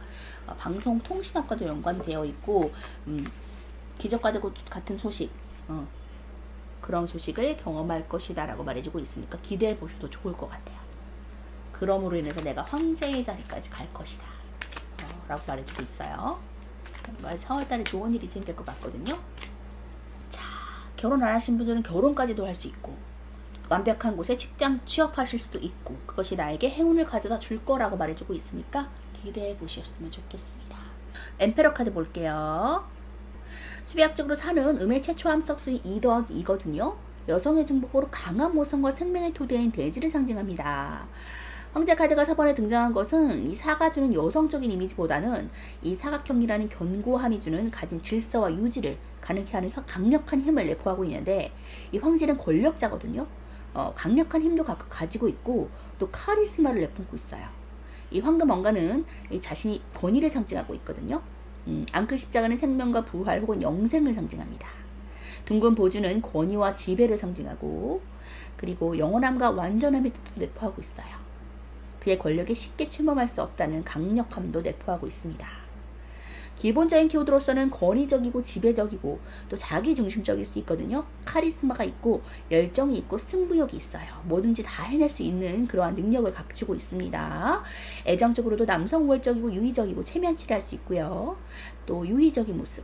방송통신학과도 연관이 되어 있고, 기적과 같은 소식, 그런 소식을 경험할 것이다 라고 말해주고 있으니까 기대해 보셔도 좋을 것 같아요. 그럼으로 인해서 내가 황제의 자리까지 갈 것이다 라고 말해주고 있어요. 4월달에 좋은 일이 생길 것 같거든요. 자, 결혼 안 하신 분들은 결혼까지도 할 수 있고, 완벽한 곳에 직장 취업하실 수도 있고, 그것이 나에게 행운을 가져다 줄 거라고 말해주고 있으니까 기대해 보셨으면 좋겠습니다. 엠페러 카드 볼게요. 수비학적으로 4는 음의 최초 함석수인 2+2거든요. 여성의 중복으로 강한 모성과 생명의 토대인 대지를 상징합니다. 황제 카드가 4번에 등장한 것은 이 4가 주는 여성적인 이미지보다는 이 사각형이라는 견고함이 주는 가진 질서와 유지를 가능케 하는 강력한 힘을 내포하고 있는데, 이 황제는 권력자거든요. 강력한 힘도 가지고 있고 또 카리스마를 내뿜고 있어요. 이 황금 원가는 이 자신이 권위를 상징하고 있거든요. 앙클 십자가는 생명과 부활 혹은 영생을 상징합니다. 둥근 보주는 권위와 지배를 상징하고, 그리고 영원함과 완전함을 내포하고 있어요. 그의 권력에 쉽게 침범할 수 없다는 강력함도 내포하고 있습니다. 기본적인 키워드로서는 권위적이고 지배적이고 또 자기중심적일 수 있거든요. 카리스마가 있고 열정이 있고 승부욕이 있어요. 뭐든지 다 해낼 수 있는 그러한 능력을 갖추고 있습니다. 애정적으로도 남성 우월적이고 유의적이고 체면치를 할 수 있고요. 또 유의적인 모습,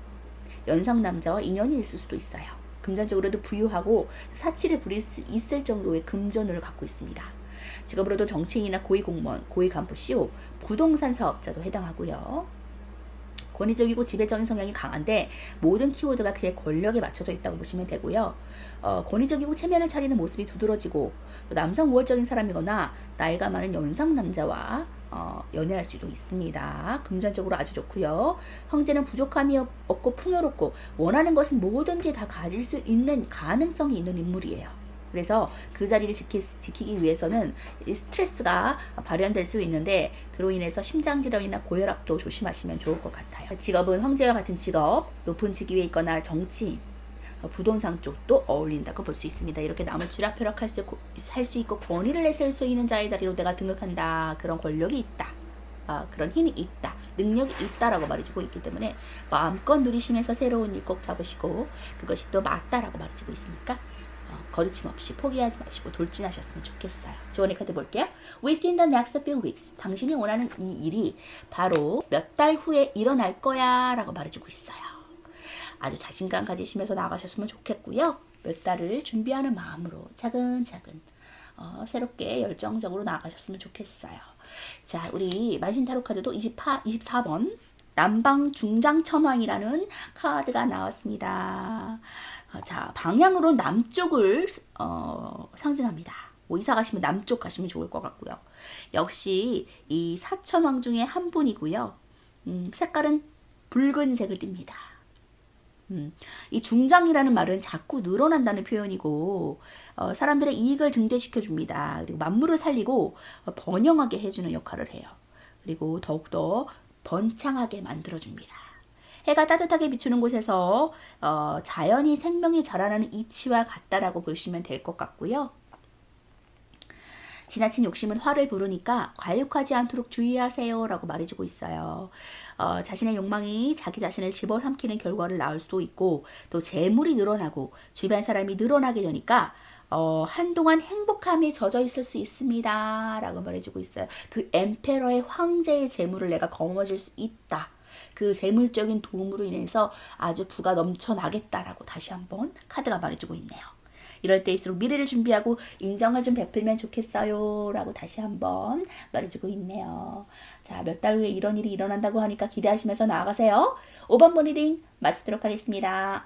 연상 남자와 인연이 있을 수도 있어요. 금전적으로도 부유하고 사치를 부릴 수 있을 정도의 금전을 갖고 있습니다. 직업으로도 정치인이나 고위공무원, 고위간부 CEO, 부동산 사업자도 해당하고요. 권위적이고 지배적인 성향이 강한데 모든 키워드가 그의 권력에 맞춰져 있다고 보시면 되고요. 권위적이고 체면을 차리는 모습이 두드러지고 남성 우월적인 사람이거나 나이가 많은 연상 남자와 연애할 수도 있습니다. 금전적으로 아주 좋고요. 형제는 부족함이 없고 풍요롭고 원하는 것은 뭐든지 다 가질 수 있는 가능성이 있는 인물이에요. 그래서 그 자리를 지키기 위해서는 스트레스가 발현될 수 있는데 그로 인해서 심장질환이나 고혈압도 조심하시면 좋을 것 같아요. 직업은 형제와 같은 직업, 높은 직위에 있거나 정치인, 부동산 쪽도 어울린다고 볼 수 있습니다. 이렇게 남을 쥐락펴락할 수 있고 권위를 내세울 수 있는 자의 자리로 내가 등극한다. 그런 권력이 있다. 그런 힘이 있다. 능력이 있다라고 말해주고 있기 때문에 마음껏 누리시면서 새로운 일 꼭 잡으시고 그것이 또 맞다라고 말해주고 있으니까 거리낌 없이 포기하지 마시고 돌진하셨으면 좋겠어요. 지원의 카드 볼게요. Within the next few weeks. 당신이 원하는 이 일이 바로 몇 달 후에 일어날 거야 라고 말해주고 있어요. 아주 자신감 가지시면서 나가셨으면 좋겠고요. 몇 달을 준비하는 마음으로 차근차근 새롭게 열정적으로 나가셨으면 좋겠어요. 자, 우리 마신타로 카드도 24번 남방중장천왕이라는 카드가 나왔습니다. 자, 방향으로 남쪽을 상징합니다. 뭐 이사 가시면 남쪽 가시면 좋을 것 같고요. 역시 이 사천왕 중에 한 분이고요. 색깔은 붉은색을 띱니다. 이 중장이라는 말은 자꾸 늘어난다는 표현이고 사람들의 이익을 증대시켜 줍니다. 그리고 만물을 살리고 번영하게 해주는 역할을 해요. 그리고 더욱더 번창하게 만들어줍니다. 해가 따뜻하게 비추는 곳에서 자연이 생명이 자라나는 이치와 같다라고 보시면 될 것 같고요. 지나친 욕심은 화를 부르니까 과욕하지 않도록 주의하세요 라고 말해주고 있어요. 자신의 욕망이 자기 자신을 집어삼키는 결과를 낳을 수도 있고 또 재물이 늘어나고 주변 사람이 늘어나게 되니까 한동안 행복함에 젖어 있을 수 있습니다 라고 말해주고 있어요. 그 엠페러의 황제의 재물을 내가 거머쥘 수 있다. 그 재물적인 도움으로 인해서 아주 부가 넘쳐나겠다라고 다시 한번 카드가 말해주고 있네요. 이럴 때일수록 미래를 준비하고 인정을 좀 베풀면 좋겠어요 라고 다시 한번 말해주고 있네요. 자, 몇 달 후에 이런 일이 일어난다고 하니까 기대하시면서 나아가세요. 5번 리딩 마치도록 하겠습니다.